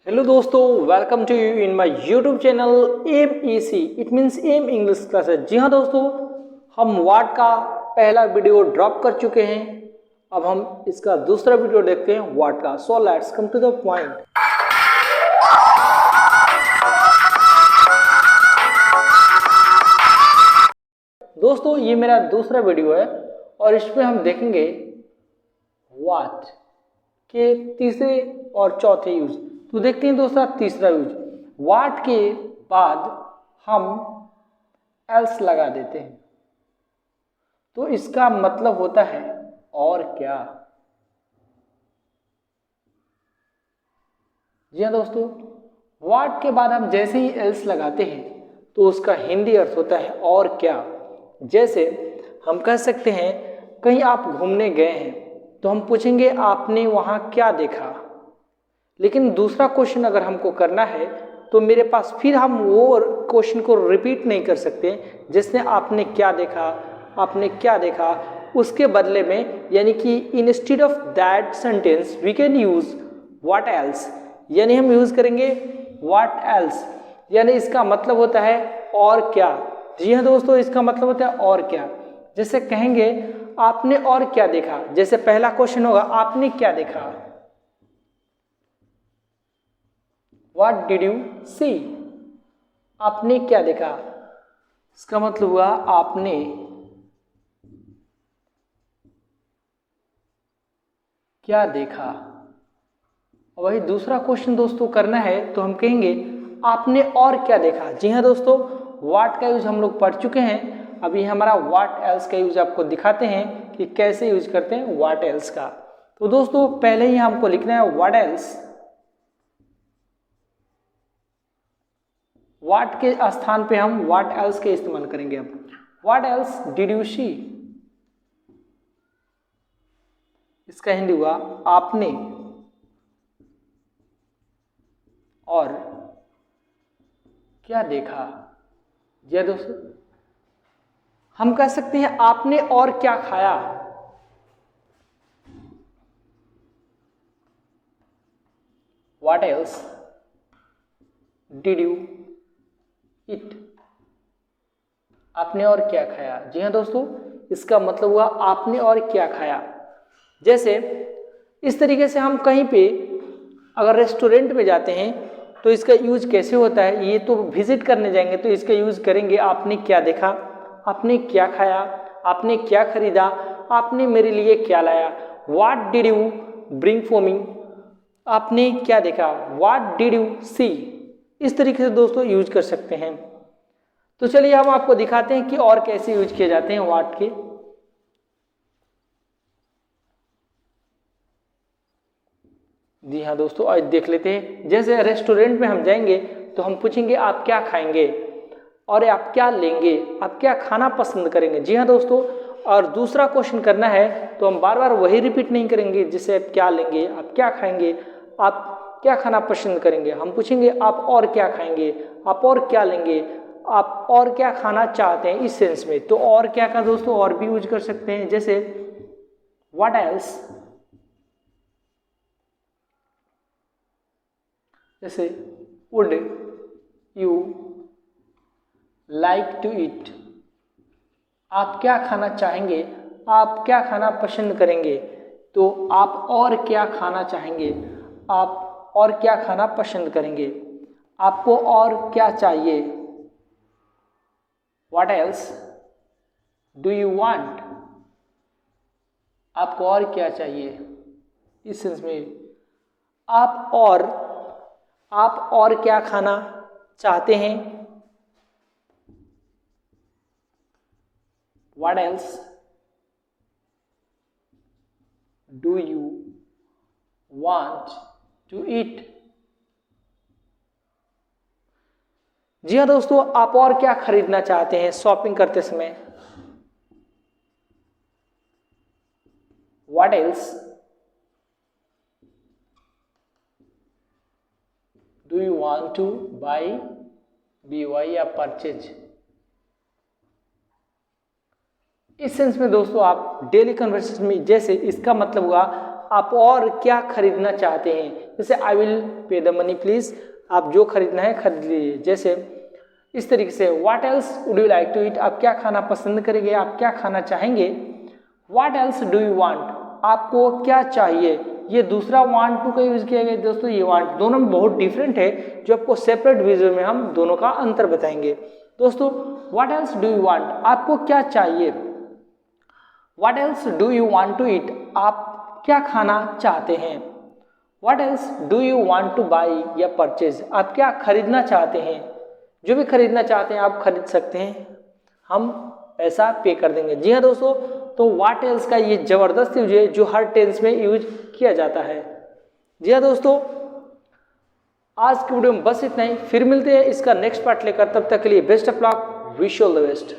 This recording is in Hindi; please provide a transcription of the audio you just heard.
हेलो दोस्तों, welcome to you in my YouTube channel MEC। It means M English classes. जी हाँ दोस्तों, हम वाट का पहला वीडियो ड्रॉप कर चुके हैं। अब हम इसका दूसरा वीडियो देखते हैं वाट का। So let's come to the point. दोस्तों, ये मेरा दूसरा वीडियो है और इसमें हम देखेंगे वाट के तीसरे और चौथे यूज। तो देखते हैं दोस्तों तीसरा यूज। वाट के बाद हम एल्स लगा देते हैं, तो इसका मतलब होता है और क्या। जी हाँ दोस्तों, वाट के बाद हम जैसे ही एल्स लगाते हैं तो उसका हिंदी अर्थ होता है और क्या। जैसे हम कह सकते हैं कहीं आप घूमने गए हैं तो हम पूछेंगे आपने वहां क्या देखा। लेकिन दूसरा क्वेश्चन अगर हमको करना है तो मेरे पास फिर हम वो क्वेश्चन को रिपीट नहीं कर सकते जिसने आपने क्या देखा, आपने क्या देखा। उसके बदले में यानी कि instead of that sentence we can use what else, यानी हम यूज करेंगे व्हाट एल्स, यानी इसका मतलब होता है और क्या। जी हाँ दोस्तों, इसका मतलब होता है और क्या। जैसे कहेंगे आपने और क्या देखा, जैसे पहला क्वेश्चन होगा आपने क्या देखा, What did you see? आपने क्या देखा, इसका मतलब हुआ आपने क्या देखा। वही दूसरा क्वेश्चन दोस्तों करना है तो हम कहेंगे आपने और क्या देखा। जी हाँ दोस्तों, व्हाट का यूज हम लोग पढ़ चुके हैं। अभी हमारा व्हाट एल्स का यूज आपको दिखाते हैं कि कैसे यूज करते हैं व्हाट एल्स का। तो दोस्तों पहले ही हमको लिखना है व्हाट एल्स। व्हाट के स्थान पे हम व्हाट एल्स के इस्तेमाल करेंगे। अब what else did you see, इसका हिंदी हुआ आपने और क्या देखा। जी दोस्तों, हम कह सकते हैं आपने और क्या खाया। What else did you it, आपने और क्या खाया। जी हाँ दोस्तों, इसका मतलब हुआ आपने और क्या खाया। जैसे इस तरीके से हम कहीं पे अगर रेस्टोरेंट में जाते हैं तो इसका यूज कैसे होता है, ये तो विजिट करने जाएंगे तो इसका यूज करेंगे आपने क्या देखा, आपने क्या खाया, आपने क्या खरीदा, आपने मेरे लिए क्या लाया। What did you bring for me, आपने क्या देखा। व्हाट डिड यू सी, इस तरीके से दोस्तों यूज कर सकते हैं। तो चलिए हम आपको दिखाते हैं कि और कैसे यूज किए जाते हैं व्हाट के। जी हाँ दोस्तों, आज देख लेते हैं। जैसे रेस्टोरेंट में हम जाएंगे तो हम पूछेंगे आप क्या खाएंगे और आप क्या लेंगे, आप क्या खाना पसंद करेंगे। जी हाँ दोस्तों, और दूसरा क्वेश्चन करना है तो हम बार बार वही रिपीट नहीं करेंगे। जैसे आप क्या लेंगे, आप क्या खाएंगे, आप क्या खाना पसंद करेंगे। हम पूछेंगे आप और क्या खाएंगे, आप और क्या लेंगे, आप और क्या खाना चाहते हैं, इस सेंस में। तो और क्या का दोस्तों और भी यूज कर सकते हैं। जैसे व्हाट एल्स, जैसे would you like to eat, आप क्या खाना चाहेंगे, आप क्या खाना पसंद करेंगे। तो आप और क्या खाना चाहेंगे, आप और क्या खाना पसंद करेंगे, आपको और क्या चाहिए। What else do you want, आपको और क्या चाहिए। इस सेंस में आप और क्या खाना चाहते हैं। What else do you want to eat? जी हाँ दोस्तों, आप और क्या खरीदना चाहते हैं शॉपिंग करते समय। What else do you want to buy, buy या परचेज। इस सेंस में दोस्तों आप डेली कन्वर्सेशन में, जैसे इसका मतलब हुआ आप और क्या खरीदना चाहते हैं। जैसे I will pay the money please, आप जो खरीदना है खरीद लीजिए। जैसे इस तरीके से what else would you like to eat, आप क्या खाना पसंद करेंगे, आप क्या खाना चाहेंगे। What else do you want, आपको क्या चाहिए। ये दूसरा वांट टू का यूज किया गया दोस्तों, ये वांट दोनों में बहुत डिफरेंट है, जो आपको सेपरेट वीडियो में हम दोनों का अंतर बताएंगे। दोस्तों what else do you want, आपको क्या चाहिए। What else do you want to eat, आप क्या खाना चाहते हैं। What else do you want to buy या परचेज, आप क्या खरीदना चाहते हैं। जो भी खरीदना चाहते हैं आप खरीद सकते हैं, हम पैसा पे कर देंगे। जी हाँ दोस्तों, तो व्हाट एल्स का ये जबरदस्त यूज है जो हर टेंस में यूज किया जाता है। जी हाँ दोस्तों, आज की वीडियो में बस इतना ही, फिर मिलते हैं इसका नेक्स्ट पार्ट लेकर, तब तक के लिए best of luck, wish you all the best.